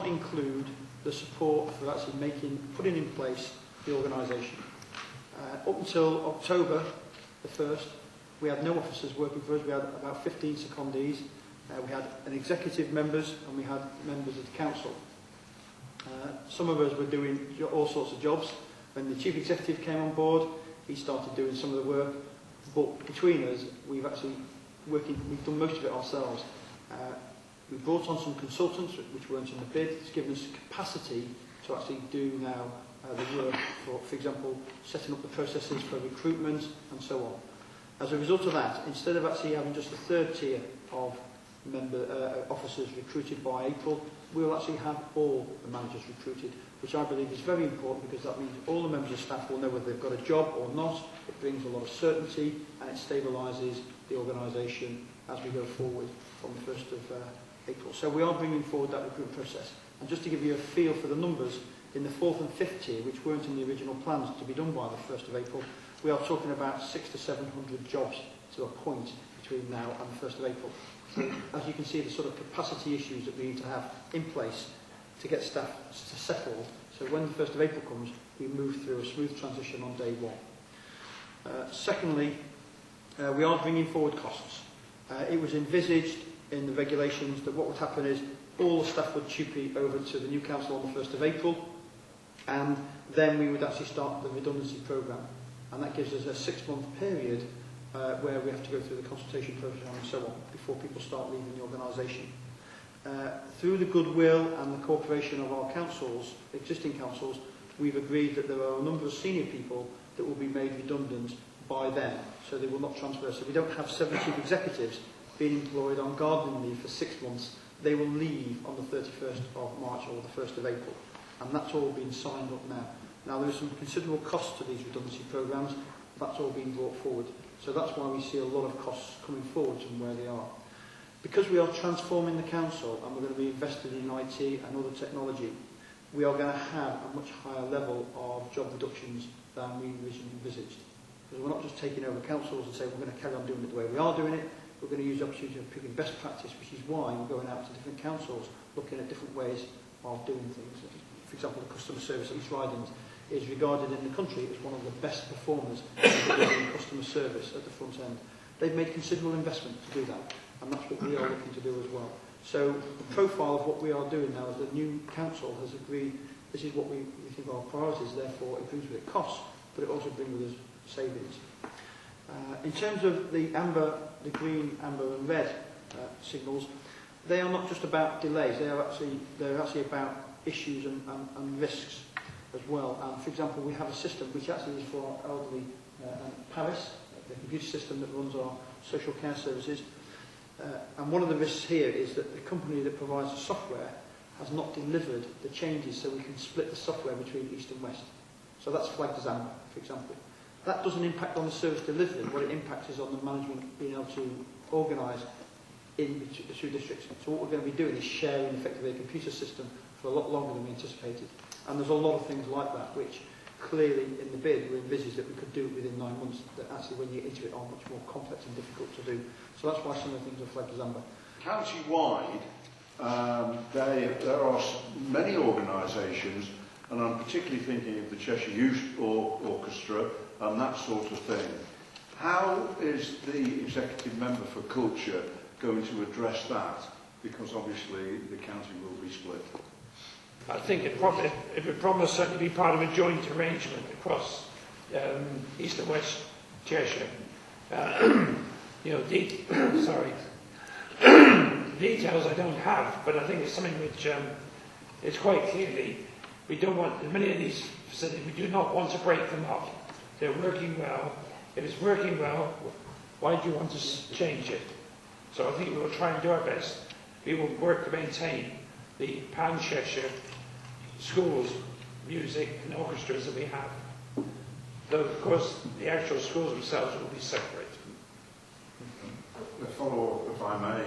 include the support for actually putting in place the organisation. Up until October the 1st, we had no officers working for us. We had about 15 secondees. We had an executive members and we had members of the council. Some of us were doing all sorts of jobs. When the chief executive came on board, he started doing some of the work. But between us, we've done most of it ourselves. We brought on some consultants, which weren't in the bid. It's given us capacity to actually do now the work for example, setting up the processes for recruitment and so on. As a result of that, instead of actually having just a third tier of officers recruited by April, we'll actually have all the managers recruited, which I believe is very important because that means all the members of staff will know whether they've got a job or not. It brings a lot of certainty and it stabilises the organisation as we go forward from the 1st of April. So we are bringing forward that recruitment process. And just to give you a feel for the numbers, in the 4th and 5th tier, which weren't in the original plans to be done by the 1st of April, we are talking about 600 to 700 jobs to a point between now and the 1st of April. So as you can see, the sort of capacity issues that we need to have in place to get staff settled. So when the 1st of April comes, we move through a smooth transition on day one. Secondly, we are bringing forward costs. It was envisaged in the regulations that what would happen is all the staff would chupi over to the new council on the 1st of April, and then we would actually start the redundancy programme. And that gives us a 6-month period where we have to go through the consultation process and so on before people start leaving the organisation. Through the goodwill and the cooperation of our councils, existing councils, we've agreed that there are a number of senior people that will be made redundant by them, so they will not transfer. So we don't have 7 chief executives being employed on gardening leave for 6 months. They will leave on the 31st of March or the 1st of April, and that's all been signed up now. Now there is some considerable cost to these redundancy programmes. That's all being brought forward. So that's why we see a lot of costs coming forward from where they are. Because we are transforming the council and we're going to be invested in IT and other technology, we are going to have a much higher level of job reductions than we originally envisaged. Because we're not just taking over councils and saying we're going to carry on doing it the way we are doing it. We're going to use the opportunity of picking best practice, which is why we're going out to different councils, looking at different ways of doing things. For example, the customer service at East Ridings is regarded in the country as one of the best performers in customer service at the front end. They've made considerable investment to do that, and that's what we are looking to do as well. So the profile of what we are doing now is the new council has agreed this is what we think are priorities, therefore it brings with it costs, but it also brings with us savings. In terms of the amber, the green, amber and red signals, they are not just about delays, they're actually about issues and risks as well. And for example, we have a system which actually is for our elderly Paris, the computer system that runs our social care services. And one of the risks here is that the company that provides the software has not delivered the changes so we can split the software between East and West. So that's flagged as amber, for example. That doesn't impact on the service delivery. What it impacts is on the management being able to organise in the 2 districts. So what we're going to be doing is sharing effectively a computer system for a lot longer than we anticipated. And there's a lot of things like that which clearly in the bid we envisaged that we could do it within 9 months, that actually when you get into it are much more complex and difficult to do. So that's why some of the things are flagged as amber. County-wide, there are many organisations, and I'm particularly thinking of the Cheshire Youth Orchestra and that sort of thing. How is the executive member for culture going to address that? Because obviously the county will be split. I think it would probably certainly be part of a joint arrangement across East and West Cheshire. Sorry. Details I don't have, but I think it's something which is quite clearly, we don't want, many of these facilities, we do not want to break them up. They're working well. If it's working well, why do you want to change it? So I think we will try and do our best. We will work to maintain the pan-Cheshire schools, music and orchestras that we have. Though, of course, the actual schools themselves will be separate. A follow-up, if I may,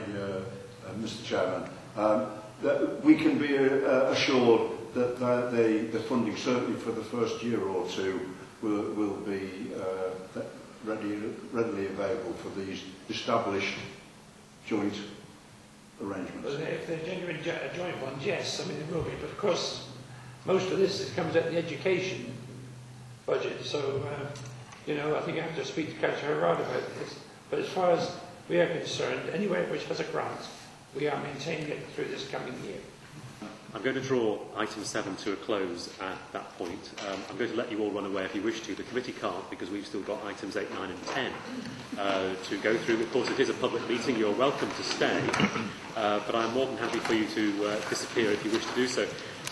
Mr. Chairman. That we can be assured that the funding, certainly for the first year or two, will be readily available for these established joint arrangements. But if they're genuine joint ones, yes, I mean, there will be. But of course, most of this comes out the education budget. So, you know, I think I have to speak to Councillor Harrod about this. But as far as we are concerned, anywhere which has a grant, we are maintaining it through this coming year. I'm going to draw item 7 to a close at that point. I'm going to let you all run away if you wish to. The committee can't because we've still got items 8, 9 and 10 to go through. Of course, it is a public meeting. You're welcome to stay, but I'm more than happy for you to disappear if you wish to do so.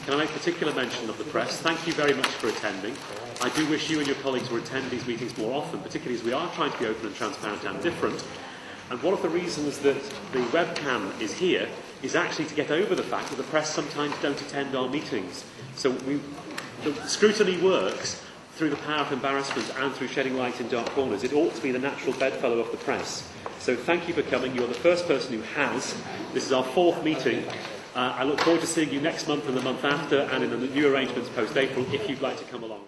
Can I make particular mention of the press? Thank you very much for attending. I do wish you and your colleagues would attend these meetings more often, particularly as we are trying to be open and transparent and different. And one of the reasons that the webcam is here is actually to get over the fact that the press sometimes don't attend our meetings. So the scrutiny works through the power of embarrassment and through shedding light in dark corners. It ought to be the natural bedfellow of the press. So thank you for coming. You're the first person who has. This is our 4th meeting. I look forward to seeing you next month and the month after and in the new arrangements post-April if you'd like to come along.